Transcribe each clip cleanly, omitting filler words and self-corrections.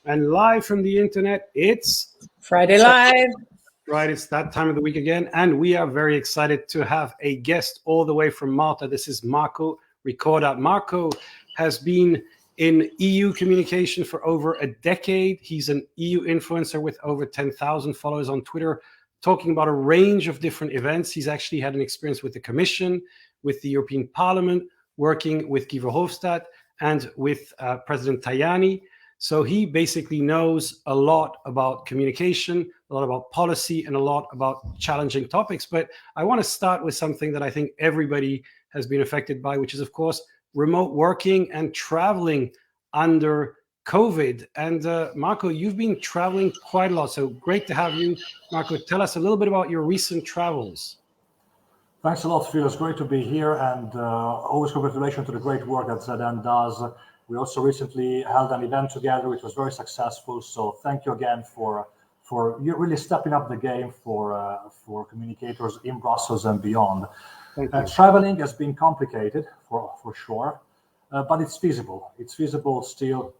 And live from the internet, it's Friday Live. right. It's that time of the week again. And we are very excited to have a guest all the way from Malta. This is Marco Ricorda. Marco has been in EU communication for over a decade. He's an EU influencer with over 10,000 followers on Twitter, talking about a range of different events. He's actually had an experience with the Commission, with the European Parliament, working with Guy Verhofstadt and with President Tajani. So he basically knows a lot about communication, a lot about policy, and a lot about challenging topics. But I want to start with something that I think everybody has been affected by, which is, of course, remote working and traveling under COVID. And Marco, you've been traveling quite a lot. So great to have you. Marco, tell us a little bit about your recent travels. Thanks a lot, Phil. It's great to be here, and always congratulations to the great work that ZN does. We also recently held an event together, which was very successful. So thank you again for you really stepping up the game for communicators in Brussels and beyond. Traveling has been complicated for sure, but it's feasible. It's feasible still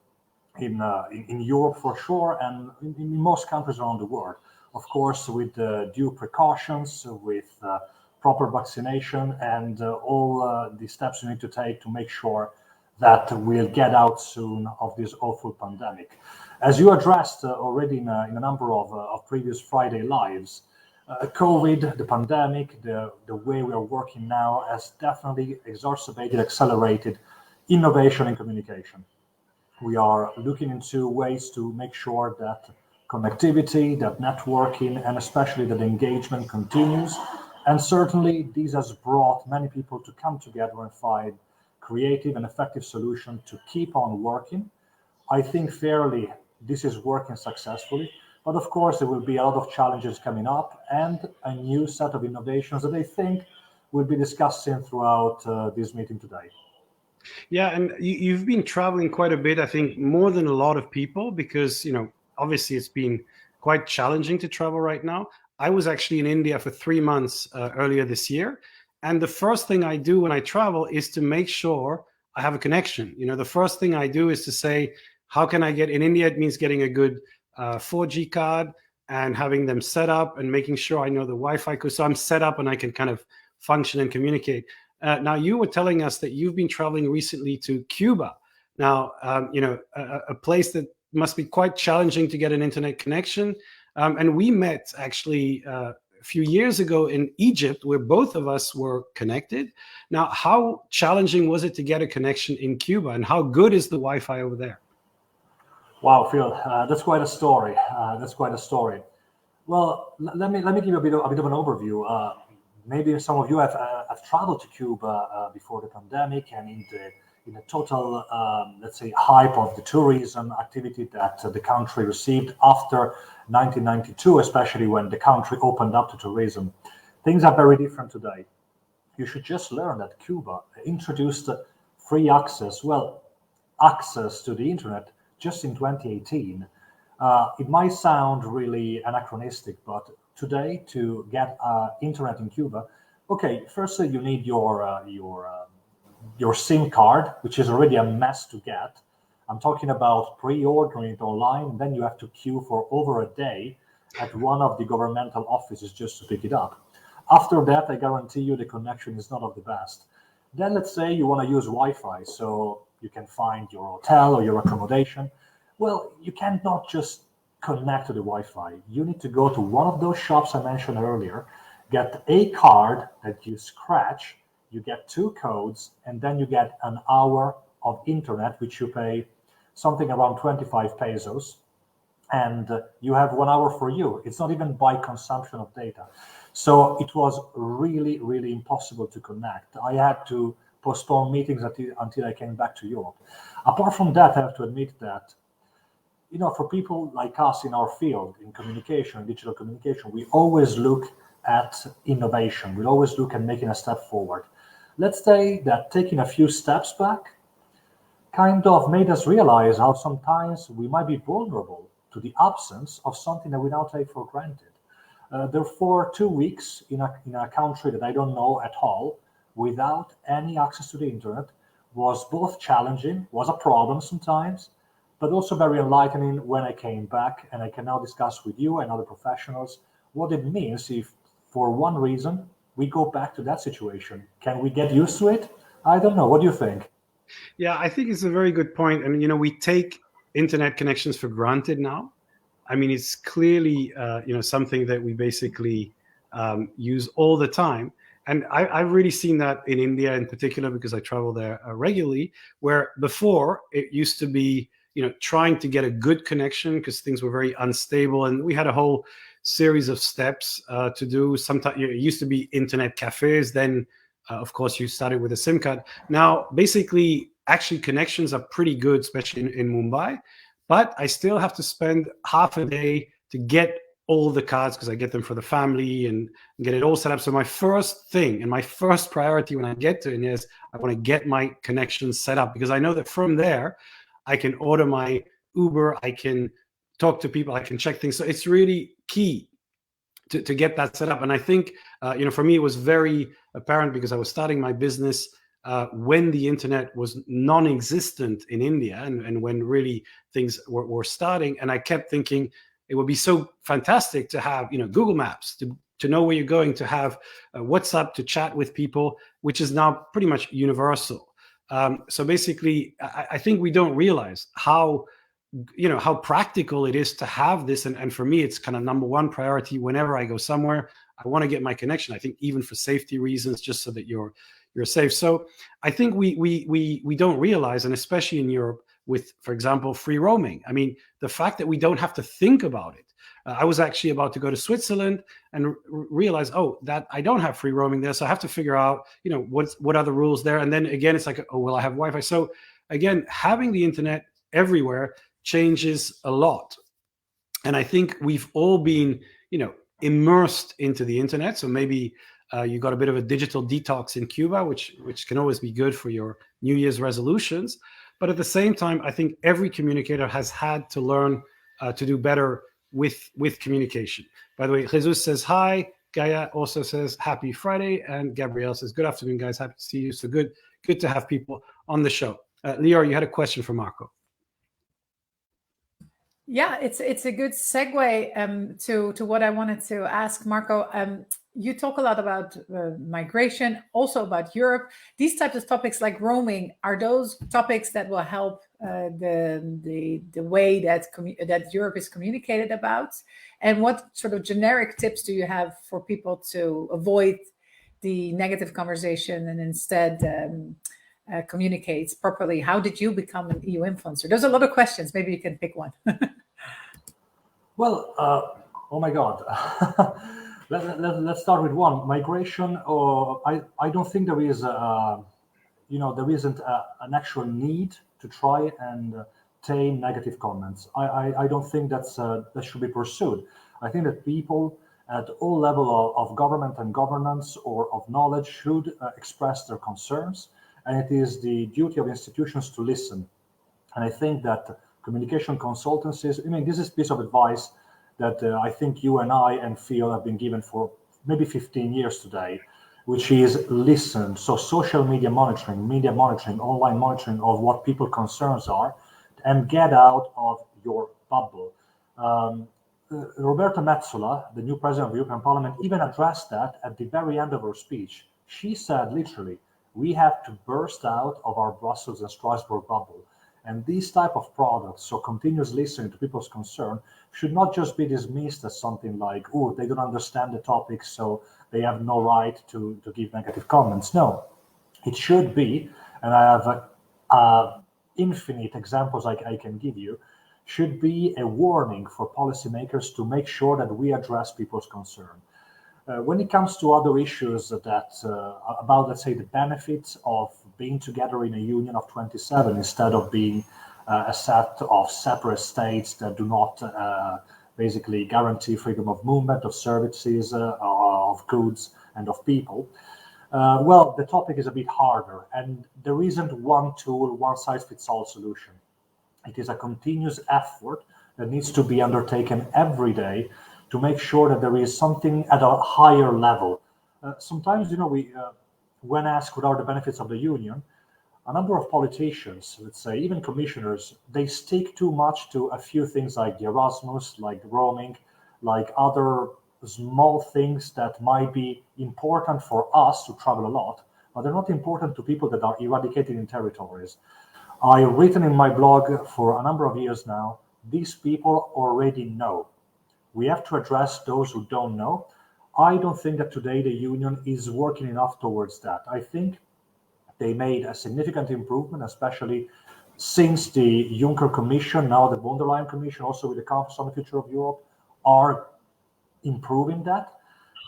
in Europe for sure, and in most countries around the world. Of course, with due precautions, with proper vaccination, and all the steps we need to take to make sure that we'll get out soon of this awful pandemic. As you addressed already in a number of previous Friday Lives, COVID, the pandemic, the way we are working now has definitely exacerbated, accelerated innovation in communication. We are looking into ways to make sure that connectivity, that networking, and especially that engagement continues. And certainly this has brought many people to come together and find creative and effective solution to keep on working. I think fairly this is working successfully, but of course there will be a lot of challenges coming up and a new set of innovations that I think we'll be discussing throughout this meeting today. Yeah, and you've been traveling quite a bit, I think more than a lot of people, because, obviously it's been quite challenging to travel right now. I was actually in India for 3 months earlier this year. And the first thing I do when I travel is to make sure I have a connection. The first thing I do is to say, how can I get in India? It means getting a good 4G card and having them set up and making sure I know the Wi-Fi code. So I'm set up and I can kind of function and communicate. Now, you were telling us that you've been traveling recently to Cuba. Now, a place that must be quite challenging to get an internet connection. And we met actually a few years ago in Egypt, where both of us were connected. Now, how challenging was it to get a connection in Cuba, and how good is the Wi-Fi over there? Wow, Phil, that's quite a story. Well, let me give you a bit of an overview. Maybe some of you have traveled to Cuba before the pandemic, and in the total, let's say, hype of the tourism activity that the country received after 1992, especially when the country opened up to tourism. Things are very different today. You should just learn that Cuba introduced free access to the internet just in 2018. It might sound really anachronistic, but today to get internet in Cuba, okay, first you need your SIM card, which is already a mess to get. I'm talking about pre-ordering it online, and then you have to queue for over a day at one of the governmental offices just to pick it up. After that, I guarantee you the connection is not of the best. Then let's say you want to use Wi-Fi, so you can find your hotel or your accommodation. Well, you cannot just connect to the Wi-Fi. You need to go to one of those shops I mentioned earlier, get a card that you scratch, you get 2 codes, and then you get an hour of internet, which you pay something around 25 pesos, and you have 1 hour for you. It's not even by consumption of data. So it was really, really impossible to connect. I had to postpone meetings until I came back to Europe. Apart from that, I have to admit that, for people like us in our field, in communication, digital communication, we always look at innovation. We always look at making a step forward. Let's say that taking a few steps back kind of made us realize how sometimes we might be vulnerable to the absence of something that we now take for granted. Therefore, 2 weeks in a country that I don't know at all, without any access to the internet, was both challenging, was a problem sometimes, but also very enlightening when I came back, and I can now discuss with you and other professionals what it means if, for one reason, we go back to that situation. Can we get used to it? I don't know. What do you think? Yeah, I think it's a very good point. And, we take internet connections for granted now. I mean, it's clearly, something that we basically use all the time. And I've really seen that in India in particular, because I travel there regularly, where before it used to be, trying to get a good connection because things were very unstable. And we had a whole series of steps to do. Sometimes it used to be internet cafes. Then, of course, you started with a SIM card. Now, basically, actually, connections are pretty good, especially in Mumbai. But I still have to spend half a day to get all the cards because I get them for the family and get it all set up. So my first thing and my first priority when I get to it is I want to get my connections set up, because I know that from there I can order my Uber, I can talk to people, I can check things. So it's really key to get that set up. And I think, for me, it was very apparent because I was starting my business when the internet was non-existent in India, and when really things were starting. And I kept thinking it would be so fantastic to have, Google Maps, to know where you're going, to have WhatsApp to chat with people, which is now pretty much universal. So basically, I think we don't realize how practical it is to have this. And for me, it's kind of number one priority whenever I go somewhere. I want to get my connection. I think even for safety reasons, just so that you're safe. So I think we don't realize, and especially in Europe with, for example, free roaming. I mean, the fact that we don't have to think about it. I was actually about to go to Switzerland and realize, that I don't have free roaming there. So I have to figure out, what are the rules there. And then again, it's like, well, I have Wi-Fi. So again, having the internet everywhere changes a lot. And I think we've all been, immersed into the internet. So maybe you got a bit of a digital detox in Cuba, which can always be good for your New Year's resolutions. But at the same time, I think every communicator has had to learn to do better with communication. By the way, Jesus says hi. Gaia also says happy Friday, and Gabrielle says good afternoon, guys. Happy to see you. So good to have people on the show. Lior, you had a question for Marco. Yeah, it's a good segue to what I wanted to ask Marco. You talk a lot about migration, also about Europe. These types of topics like roaming, are those topics that will help the way that Europe is communicated about? And what sort of generic tips do you have for people to avoid the negative conversation and instead communicate properly? How did you become an EU influencer? There's a lot of questions. Maybe you can pick one. Well, oh my God. Let's start with one. Migration, I don't think there is, there isn't an actual need to try and tame negative comments. I don't think that should be pursued. I think that people at all levels of government and governance or of knowledge should express their concerns, and it is the duty of institutions to listen. And I think that communication consultancies, this is a piece of advice that I think you and I and Phil have been given for maybe 15 years today, which is listen. So social media monitoring, online monitoring of what people's concerns are, and get out of your bubble. Roberta Metsola, the new president of the European Parliament, even addressed that at the very end of her speech. She said, literally, we have to burst out of our Brussels and Strasbourg bubble. And these type of products, so continuous listening to people's concern, should not just be dismissed as something like, oh, they don't understand the topic, so they have no right to give negative comments. No, it should be, and I have infinite examples I can give you, should be a warning for policymakers to make sure that we address people's concern. When it comes to other issues that about, let's say, the benefits of being together in a union of 27 instead of being a set of separate states that do not basically guarantee freedom of movement of services, of goods, and of people. Well, the topic is a bit harder, and there isn't one tool, one size fits all solution. It is a continuous effort that needs to be undertaken every day to make sure that there is something at a higher level. Sometimes, we when asked what are the benefits of the union, a number of politicians, let's say even commissioners, they stick too much to a few things like the Erasmus, like roaming, like other small things that might be important for us to travel a lot, but they're not important to people that are eradicated in territories. I've written in my blog for a number of years now, these people already know. We have to address those who don't know. I don't think that today the union is working enough towards that. I think they made a significant improvement, especially since the Juncker Commission, now the von der Leyen Commission, also with the Conference on the Future of Europe, are improving that.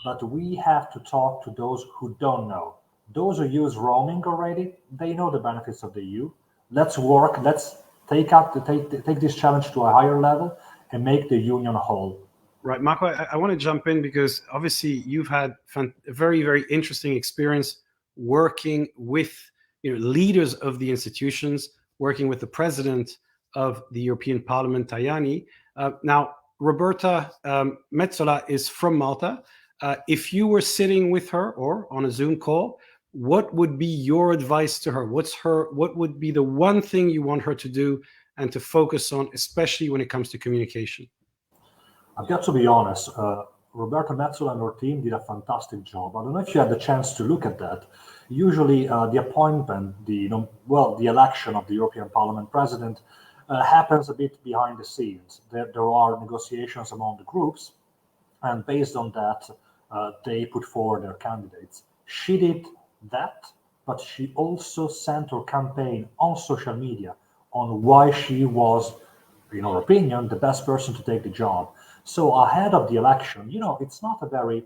But we have to talk to those who don't know. Those who use roaming already, they know the benefits of the EU. Let's work, let's take this challenge to a higher level and make the union whole. Right, Marco, I want to jump in because obviously you've had a very, very interesting experience working with leaders of the institutions, working with the president of the European Parliament, Tajani. Now, Roberta Metsola is from Malta. If you were sitting with her or on a Zoom call, what would be your advice to her? What would be the one thing you want her to do and to focus on, especially when it comes to communication? I've got to be honest, Roberta Metsola and her team did a fantastic job. I don't know if you had the chance to look at that. Usually the appointment, the election of the European Parliament president happens a bit behind the scenes. There are negotiations among the groups, and based on that, they put forward their candidates. She did that, but she also sent her campaign on social media on why she was, in her opinion, the best person to take the job. So ahead of the election, it's not a very,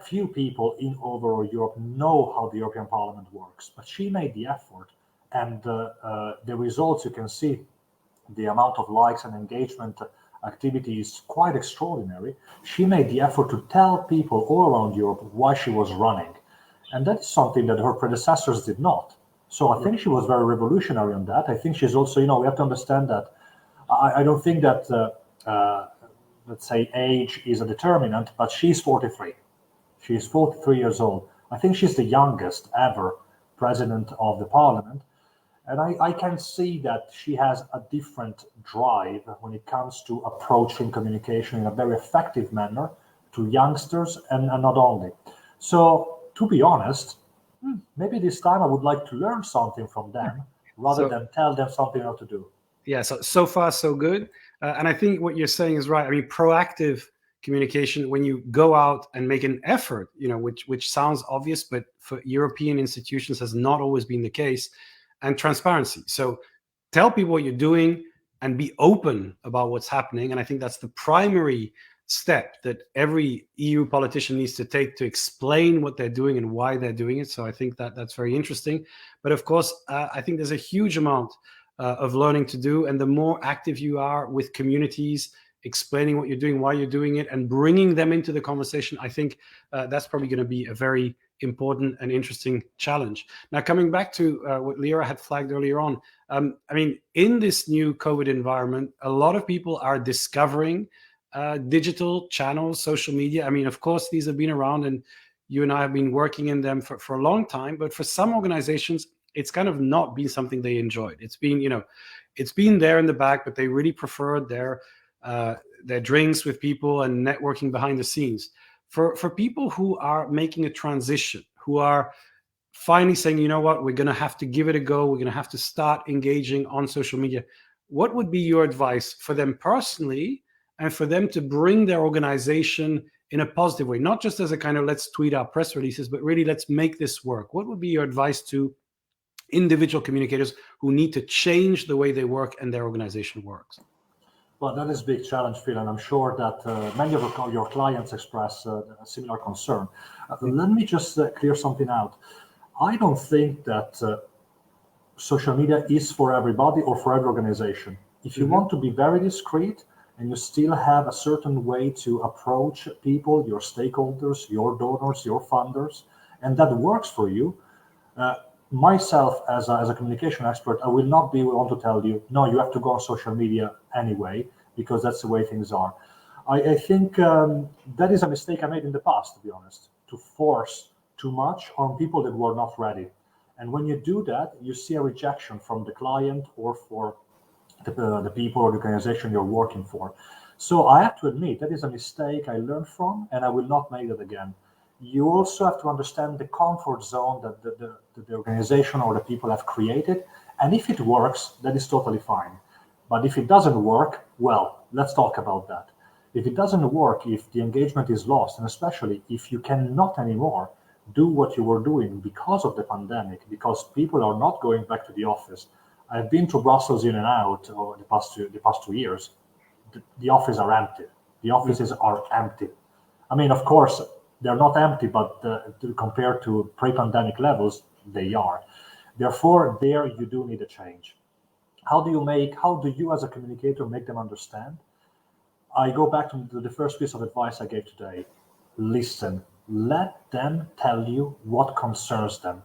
few people in overall Europe know how the European Parliament works, but she made the effort, and the results you can see, the amount of likes and engagement activity is quite extraordinary. She made the effort to tell people all around Europe why she was running, and that is something that her predecessors did not. So I think she was very revolutionary on that. I think she's also, we have to understand that I don't think that, let's say, age is a determinant, but she's 43. She's 43 years old. I think she's the youngest ever president of the parliament. And I can see that she has a different drive when it comes to approaching communication in a very effective manner to youngsters and not only. So, to be honest, maybe this time I would like to learn something from them rather than tell them something how to do. Yeah, so far so good. And I think what you're saying is right. I mean, proactive communication, when you go out and make an effort, which sounds obvious, but for European institutions has not always been the case, and transparency. So tell people what you're doing and be open about what's happening. And I think that's the primary step that every EU politician needs to take to explain what they're doing and why they're doing it. So I think that's very interesting. But of course, I think there's a huge amount of learning to do. And the more active you are with communities, explaining what you're doing, why you're doing it, and bringing them into the conversation, I think that's probably going to be a very important and interesting challenge. Now, coming back to what Lyra had flagged earlier on, I mean, in this new COVID environment, a lot of people are discovering digital channels, social media. I mean, of course, these have been around and you and I have been working in them for a long time, but for some organizations, it's kind of not been something they enjoyed. It's been, it's been there in the back, but they really preferred their drinks with people and networking behind the scenes. For people who are making a transition, who are finally saying, you know what, we're going to have to give it a go, we're going to have to start engaging on social media, what would be your advice for them personally and for them to bring their organization in a positive way, not just as a kind of let's tweet our press releases, but really let's make this work? What would be your advice to individual communicators who need to change the way they work and their organization works? Well, that is a big challenge, Phil, and I'm sure that many of your clients express a similar concern. Let me just clear something out. I don't think that social media is for everybody or for every organization. If you want to be very discreet and you still have a certain way to approach people, your stakeholders, your donors, your funders, and that works for you, myself as a communication expert, I will not be one to tell you, no, you have to go on social media anyway, because that's the way things are. I think that is a mistake I made in the past, to be honest, to force too much on people that were not ready. And when you do that, you see a rejection from the client or for the people or the organization you're working for. So I have to admit that is a mistake I learned from, and I will not make it again. You also have to understand the comfort zone that the organization or the people have created. And if it works, that is totally fine. But if it doesn't work, well, let's talk about that. If it doesn't work, if the engagement is lost, and especially if you cannot anymore do what you were doing because of the pandemic, because people are not going back to the office. I've been to Brussels in and out over the past 2 years. The offices are empty. The offices are empty. I mean, of course, they're not empty, but compared to pre-pandemic levels, they are. Therefore, there you do need a change. How do you as a communicator make them understand? I go back to the first piece of advice I gave today. Listen. Let them tell you what concerns them.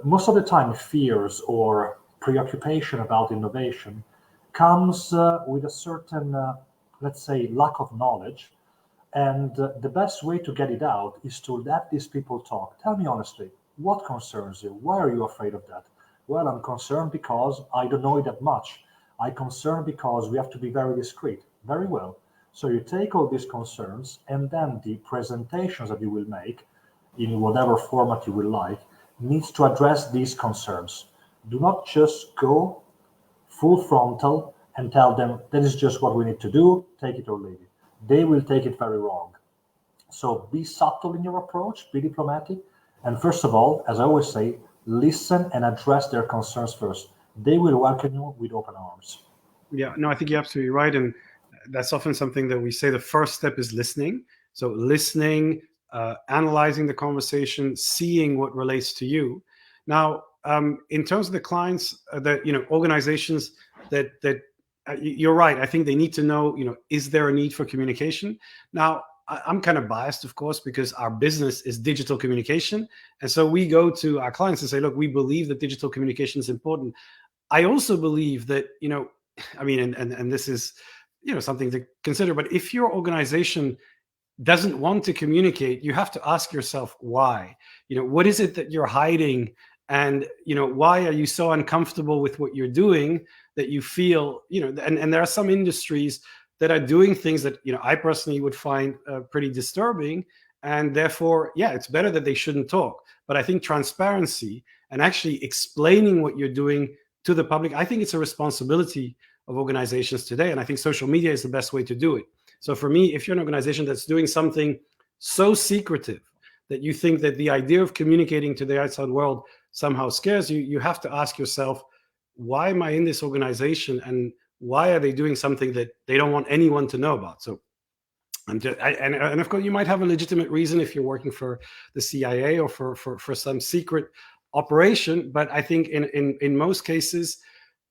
Most of the time, fears or preoccupation about innovation comes with a certain, let's say, lack of knowledge. And the best way to get it out is to let these people talk. Tell me honestly, what concerns you? Why are you afraid of that? Well, I'm concerned because I don't know it that much. I'm concerned because we have to be very discreet. Very well. So you take all these concerns, and then the presentations that you will make in whatever format you will like needs to address these concerns. Do not just go full frontal and tell them that is just what we need to do, take it or leave it. They will take it very wrong. So be subtle in your approach, be diplomatic, and first of all, as I always say, listen and address their concerns first. They will welcome you with open arms. Yeah, no, I think you're absolutely right. And that's often something that we say the first step is listening. So listening, analyzing the conversation, seeing what relates to you. Now, in terms of the clients, organizations that you're right. I think they need to know, is there a need for communication? Now, I'm kind of biased, of course, because our business is digital communication. And so we go to our clients and say, look, we believe that digital communication is important. I also believe that, and this is, something to consider, but if your organization doesn't want to communicate, you have to ask yourself why. What is it that you're hiding? And, why are you so uncomfortable with what you're doing that you feel, and there are some industries that are doing things that, I personally would find pretty disturbing. And therefore, yeah, it's better that they shouldn't talk. But I think transparency and actually explaining what you're doing to the public, I think it's a responsibility of organizations today. And I think social media is the best way to do it. So for me, if you're an organization that's doing something so secretive that you think that the idea of communicating to the outside world somehow scares you, you have to ask yourself, why am I in this organization? And why are they doing something that they don't want anyone to know about? So and of course, you might have a legitimate reason if you're working for the CIA or for some secret operation. But I think in most cases,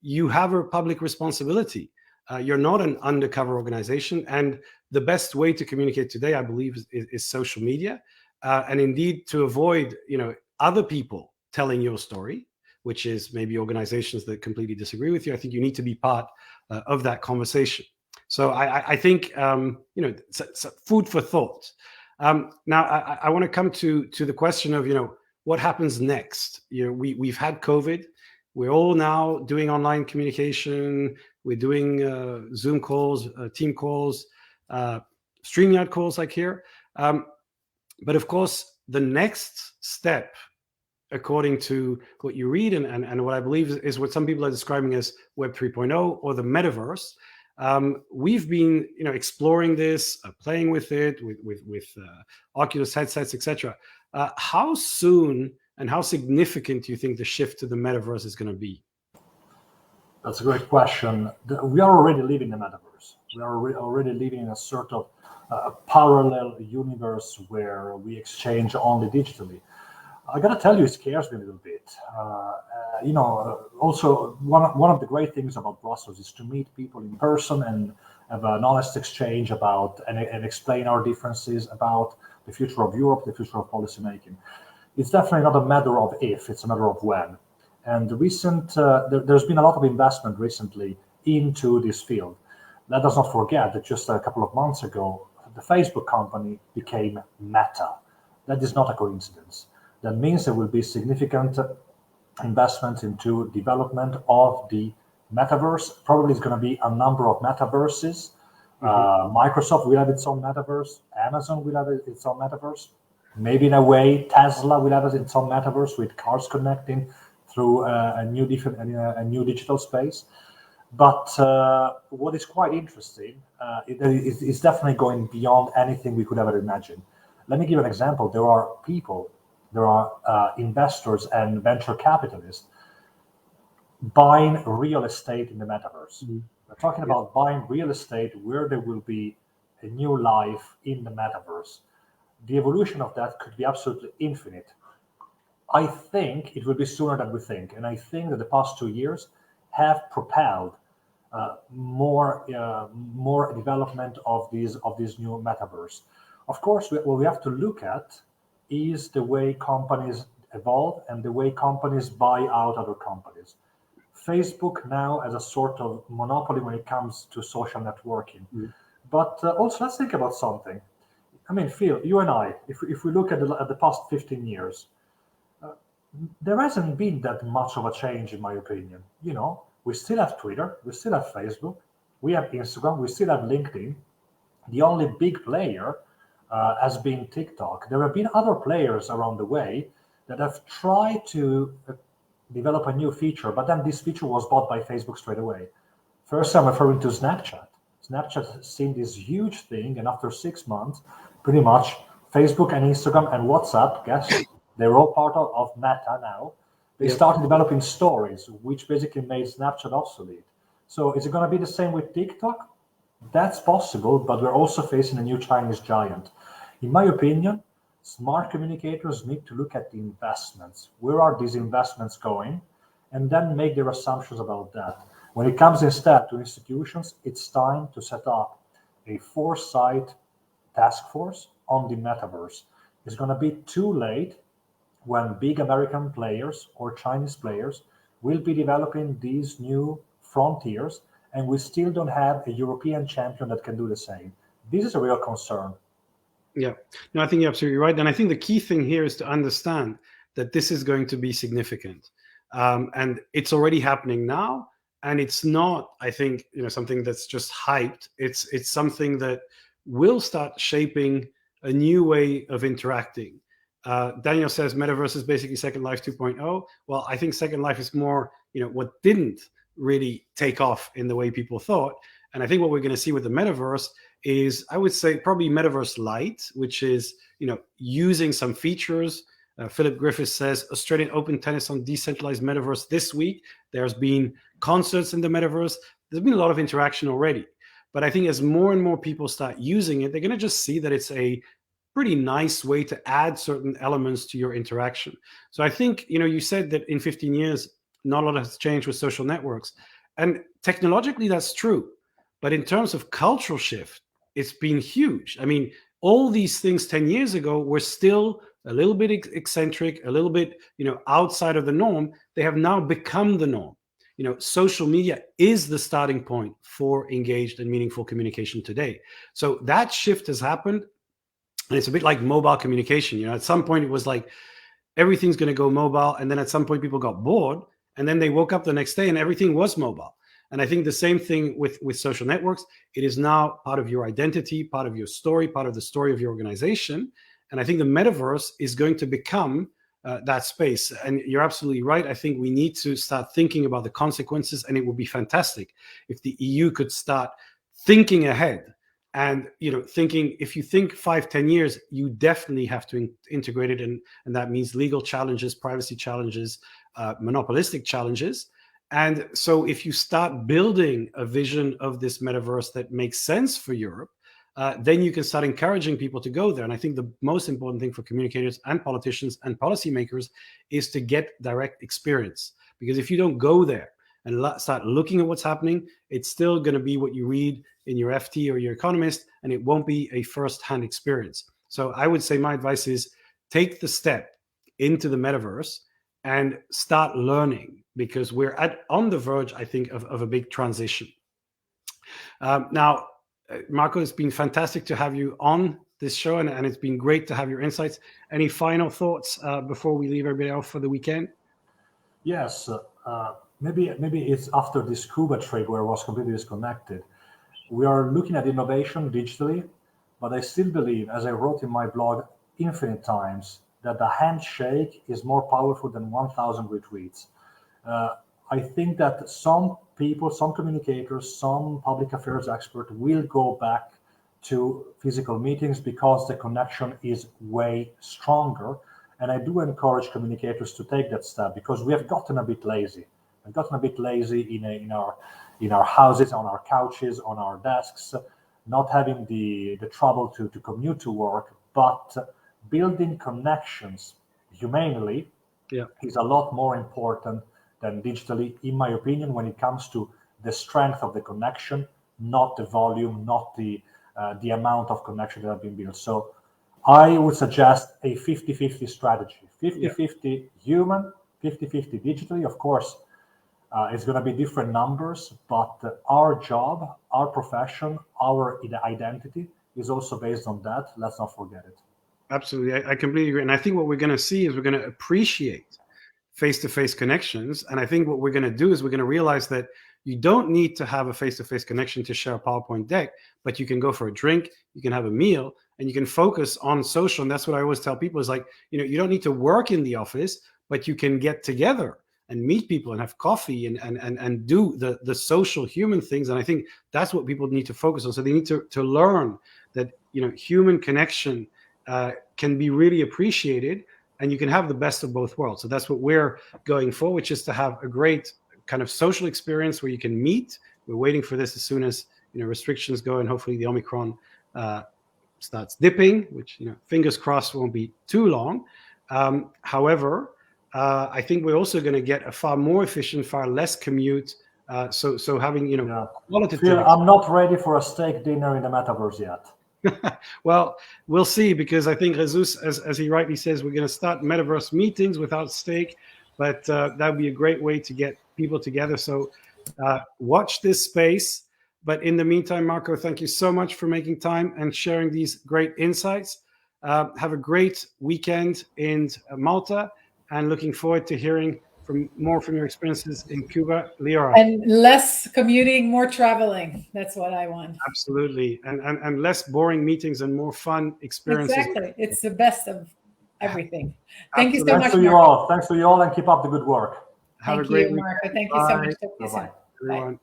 you have a public responsibility. You're not an undercover organization. And the best way to communicate today, I believe, is social media. And indeed, to avoid other people telling your story, which is maybe organizations that completely disagree with you, I think you need to be part of that conversation. So I think, it's food for thought. Now, I want to come to the question of, what happens next? We've had COVID. We're all now doing online communication. We're doing Zoom calls, team calls, StreamYard calls like here. But of course, the next step, according to what you read and what I believe is what some people are describing as Web 3.0 or the Metaverse. We've been, exploring this, playing with it, with Oculus headsets, etc. How soon and how significant do you think the shift to the Metaverse is going to be? That's a great question. We are already living in the Metaverse. We are already living in a sort of parallel universe where we exchange only digitally. I gotta tell you, it scares me a little bit. Also one of the great things about Brussels is to meet people in person and have an honest exchange about and explain our differences about the future of Europe, the future of policymaking. It's definitely not a matter of if; it's a matter of when. And there's been a lot of investment recently into this field. Let us not forget that just a couple of months ago, the Facebook company became Meta. That is not a coincidence. That means there will be significant investments into development of the metaverse. Probably it's going to be a number of metaverses. Microsoft will have its own metaverse. Amazon will have its own metaverse. Maybe in a way, Tesla will have its own metaverse with cars connecting through a new digital space. But what is quite interesting is definitely going beyond anything we could ever imagine. Let me give an example. There are investors and venture capitalists buying real estate in the metaverse. We're talking about buying real estate where there will be a new life in the metaverse. The evolution of that could be absolutely infinite. I think it will be sooner than we think, and I think that the past 2 years have propelled more development of these new metaverse. Of course, what we have to look at is the way companies evolve and the way companies buy out other companies. Facebook now has a sort of monopoly when it comes to social networking. But also, let's think about something. I mean, Phil, you and I, if we look at the past 15 years, there hasn't been that much of a change, in my opinion. You know, we still have Twitter, we still have Facebook, we have Instagram, we still have LinkedIn. The only big player has been TikTok. There have been other players around the way that have tried to develop a new feature, but then this feature was bought by Facebook straight away. First, I'm referring to Snapchat. Snapchat has seen this huge thing, and after 6 months, pretty much Facebook and Instagram and WhatsApp, guess they're all part of Meta now. They started developing stories, which basically made Snapchat obsolete. So is it going to be the same with TikTok? That's possible, but we're also facing a new Chinese giant. In my opinion, smart communicators need to look at the investments. Where are these investments going? And then make their assumptions about that. When it comes instead to institutions, it's time to set up a foresight task force on the metaverse. It's going to be too late when big American players or Chinese players will be developing these new frontiers, and we still don't have a European champion that can do the same. This is a real concern. Yeah, no, I think you're absolutely right. And I think the key thing here is to understand that this is going to be significant. And it's already happening now. And it's not, I think, something that's just hyped. It's something that will start shaping a new way of interacting. Daniel says Metaverse is basically Second Life 2.0. Well, I think Second Life is more, what didn't really take off in the way people thought. And I think what we're going to see with the Metaverse is, I would say, probably Metaverse Lite, which is, using some features. Philip Griffiths says Australian Open tennis on decentralized Metaverse this week. There's been concerts in the Metaverse. There's been a lot of interaction already. But I think as more and more people start using it, they're going to just see that it's a pretty nice way to add certain elements to your interaction. So I think, you said that in 15 years, not a lot has changed with social networks. And technologically, that's true. But in terms of cultural shift, it's been huge. I mean, all these things 10 years ago were still a little bit eccentric, a little bit, outside of the norm. They have now become the norm. Social media is the starting point for engaged and meaningful communication today. So that shift has happened. And it's a bit like mobile communication. At some point it was like everything's going to go mobile. And then at some point people got bored. And then they woke up the next day and everything was mobile. And I think the same thing with social networks. It is now part of your identity, part of your story, part of the story of your organization. And I think the metaverse is going to become that space. And you're absolutely right. I think we need to start thinking about the consequences. And it would be fantastic if the EU could start thinking ahead. And thinking, if you think 5-10 years, you definitely have to integrate it, and that means legal challenges, privacy challenges, monopolistic challenges. And so if you start building a vision of this metaverse that makes sense for Europe, then you can start encouraging people to go there. And I think the most important thing for communicators and politicians and policymakers is to get direct experience. Because if you don't go there and start looking at what's happening, it's still going to be what you read in your FT or your Economist, and it won't be a first-hand experience. So I would say my advice is take the step into the metaverse and start learning, because we're on the verge, I think, of a big transition. Now, Marco, it's been fantastic to have you on this show, and it's been great to have your insights. Any final thoughts before we leave everybody off for the weekend? Yes, maybe it's after the scuba trip where I was completely disconnected. We are looking at innovation digitally, but I still believe, as I wrote in my blog infinite times, that the handshake is more powerful than 1,000 retweets. I think that some people, some communicators, some public affairs experts will go back to physical meetings because the connection is way stronger. And I do encourage communicators to take that step because we have gotten a bit lazy. We've gotten a bit lazy in our houses, on our couches, on our desks, not having the trouble to commute to work, but building connections humanely is a lot more important than digitally, in my opinion, when it comes to the strength of the connection, not the volume, not the amount of connection that have been built. So I would suggest a 50-50 strategy, 50-50 human, 50-50 digitally. Of course, it's going to be different numbers, but our job, our profession, our identity is also based on that. Let's not forget it. Absolutely. I completely agree. And I think what we're going to see is we're going to appreciate face-to-face connections. And I think what we're going to do is we're going to realize that you don't need to have a face-to-face connection to share a PowerPoint deck, but you can go for a drink, you can have a meal, and you can focus on social. And that's what I always tell people is like, you don't need to work in the office, but you can get together and meet people and have coffee and do the social human things. And I think that's what people need to focus on. So they need to learn that, human connection can be really appreciated, and you can have the best of both worlds. So that's what we're going for, which is to have a great kind of social experience where you can meet. We're waiting for this as soon as restrictions go, and hopefully the Omicron starts dipping, which fingers crossed won't be too long. However, I think we're also going to get a far more efficient, far less commute. So having qualitative. Phil, I'm not ready for a steak dinner in the metaverse yet. Well, we'll see, because I think Jesus, as he rightly says, we're going to start metaverse meetings without steak, but that would be a great way to get people together. So watch this space. But in the meantime, Marco, thank you so much for making time and sharing these great insights. Have a great weekend in Malta, and looking forward to hearing more from your experiences in Cuba. Leora. And less commuting, more traveling. That's what I want. Absolutely. And less boring meetings and more fun experiences. Exactly. It's the best of everything. Thank you so much, Thanks to you all. Thanks to you all, and keep up the good work. Have a great week. Marco. Thank you so much. Bye-bye. Bye. everyone.